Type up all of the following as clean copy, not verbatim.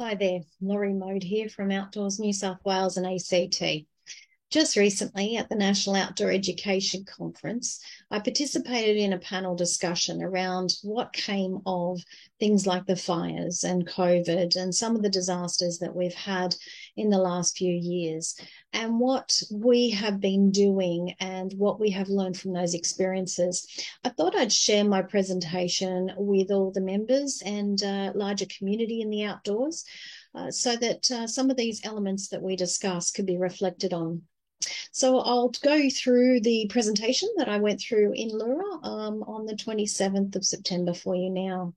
Hi there, Laurie Mode here from Outdoors New South Wales and ACT. Just recently at the National Outdoor Education Conference, I participated in a panel discussion around what came of things like the fires and COVID and some of the disasters that we've had in the last few years, and what we have been doing and what we have learned from those experiences. I thought I'd share my presentation with all the members and larger community in the outdoors so that some of these elements that we discuss could be reflected on. So I'll go through the presentation that I went through in Lura on the 27th of September for you now.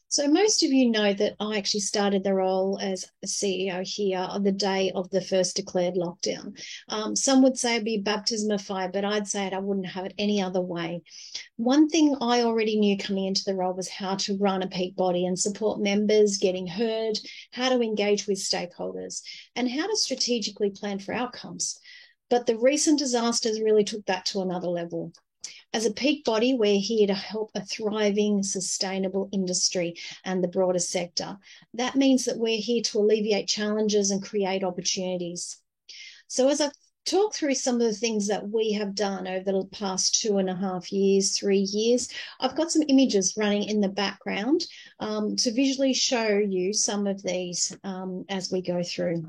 So most of you know that I actually started the role as a CEO here on the day of the first declared lockdown. Some would say it'd be baptism of fire, but I'd say I wouldn't have it any other way. One thing I already knew coming into the role was how to run a peak body and support members getting heard, how to engage with stakeholders, and how to strategically plan for outcomes. But the recent disasters really took that to another level. As a peak body, we're here to help a thriving, sustainable industry and the broader sector. That means that we're here to alleviate challenges and create opportunities. So as I talk through some of the things that we have done over the past 2.5 years, 3 years, I've got some images running in the background to visually show you some of these as we go through.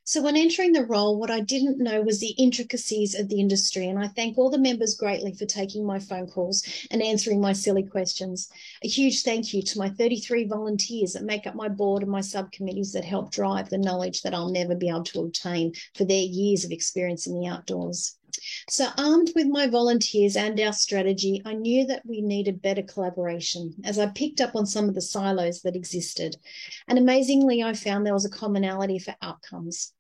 So when entering the role, what I didn't know was the intricacies of the industry, and I thank all the members greatly for taking my phone calls and answering my silly questions. A huge thank you to my 33 volunteers that make up my board and my subcommittees that help drive the knowledge that I'll never be able to obtain for their years of experience in the outdoors. So armed with my volunteers and our strategy, I knew that we needed better collaboration as I picked up on some of the silos that existed. And amazingly, I found there was a commonality for outcomes,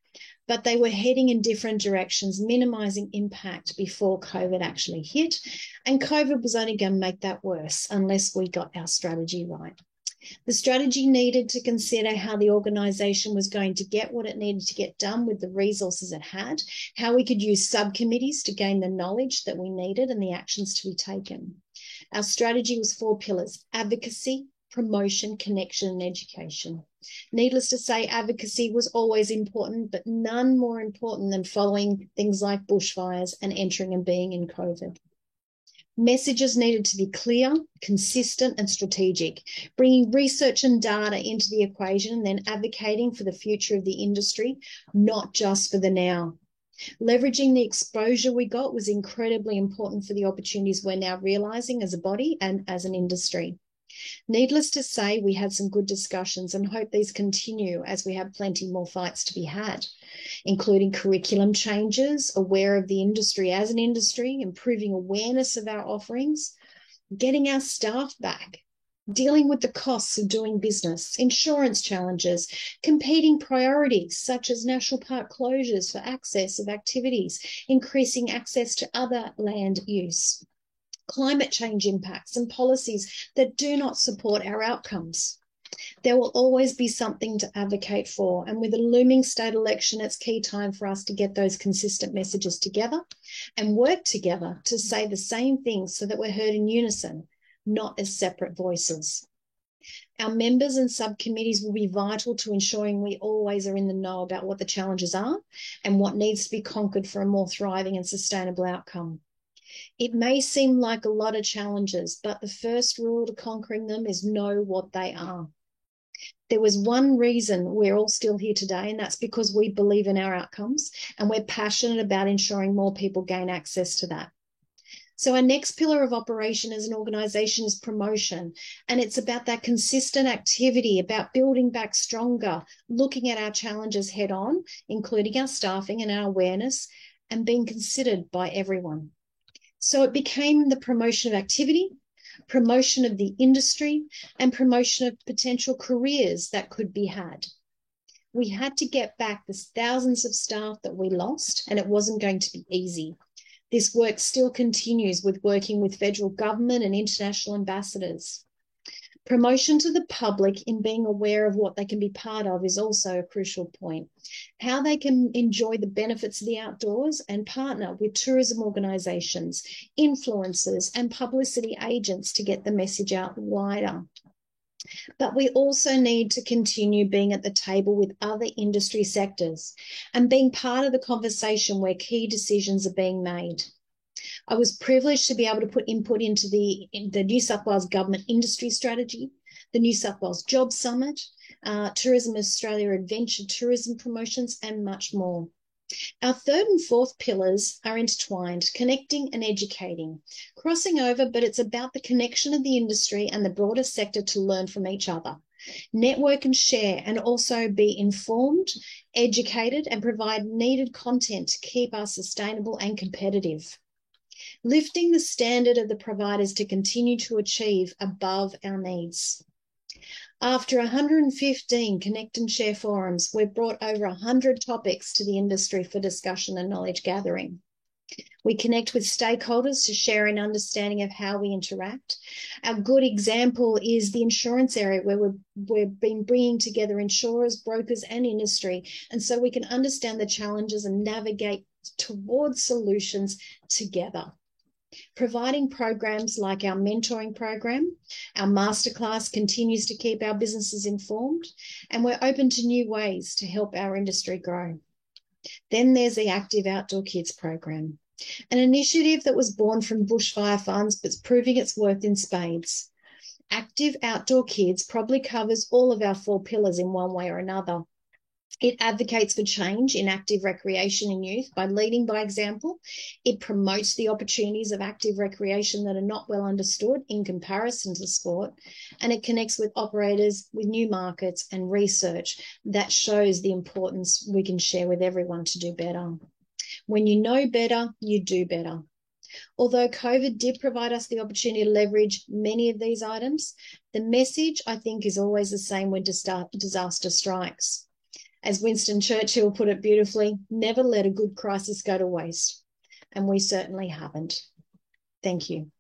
but they were heading in different directions, minimizing impact before COVID actually hit. And COVID was only going to make that worse unless we got our strategy right. The strategy needed to consider how the organisation was going to get what it needed to get done with the resources it had, how we could use subcommittees to gain the knowledge that we needed and the actions to be taken. Our strategy was 4 pillars: advocacy, promotion, connection, and education. Needless to say, advocacy was always important, but none more important than following things like bushfires and entering and being in COVID. Messages needed to be clear, consistent, and strategic, bringing research and data into the equation and then advocating for the future of the industry, not just for the now. Leveraging the exposure we got was incredibly important for the opportunities we're now realising as a body and as an industry. Needless to say, we had some good discussions and hope these continue as we have plenty more fights to be had, including curriculum changes, aware of the industry as an industry, improving awareness of our offerings, getting our staff back, dealing with the costs of doing business, insurance challenges, competing priorities such as national park closures for access of activities, increasing access to other land use, climate change impacts and policies that do not support our outcomes. There will always be something to advocate for, and with a looming state election, it's key time for us to get those consistent messages together and work together to say the same things so that we're heard in unison, not as separate voices. Our members and subcommittees will be vital to ensuring we always are in the know about what the challenges are and what needs to be conquered for a more thriving and sustainable outcome. It may seem like a lot of challenges, but the first rule to conquering them is know what they are. There was one reason we're all still here today, and that's because we believe in our outcomes and we're passionate about ensuring more people gain access to that. So our next pillar of operation as an organisation is promotion, and it's about that consistent activity, about building back stronger, looking at our challenges head on, including our staffing and our awareness, and being considered by everyone. So it became the promotion of activity, promotion of the industry, and promotion of potential careers that could be had. We had to get back the thousands of staff that we lost, and it wasn't going to be easy. This work still continues with working with federal government and international ambassadors. Promotion to the public in being aware of what they can be part of is also a crucial point. How they can enjoy the benefits of the outdoors and partner with tourism organisations, influencers, and publicity agents to get the message out wider. But we also need to continue being at the table with other industry sectors and being part of the conversation where key decisions are being made. I was privileged to be able to put input into the New South Wales Government Industry Strategy, the New South Wales Job Summit, Tourism Australia Adventure Tourism Promotions, and much more. Our third and fourth pillars are intertwined, connecting and educating, crossing over, but it's about the connection of the industry and the broader sector to learn from each other, network and share, and also be informed, educated, and provide needed content to keep us sustainable and competitive. Lifting the standard of the providers to continue to achieve above our needs. After 115 Connect and Share forums, we've brought over 100 topics to the industry for discussion and knowledge gathering. We connect with stakeholders to share an understanding of how we interact. A good example is the insurance area, where we've been bringing together insurers, brokers, and industry, and so we can understand the challenges and navigate towards solutions together. Providing programs like our mentoring program, our masterclass continues to keep our businesses informed, and we're open to new ways to help our industry grow. Then there's the Active Outdoor Kids program, an initiative that was born from bushfire funds but's proving its worth in spades. Active Outdoor Kids probably covers all of our 4 pillars in one way or another. It advocates for change in active recreation in youth by leading by example. It promotes the opportunities of active recreation that are not well understood in comparison to sport. And it connects with operators, with new markets and research that shows the importance we can share with everyone to do better. When you know better, you do better. Although COVID did provide us the opportunity to leverage many of these items, the message, I think, is always the same when disaster strikes. As Winston Churchill put it beautifully, never let a good crisis go to waste. And we certainly haven't. Thank you.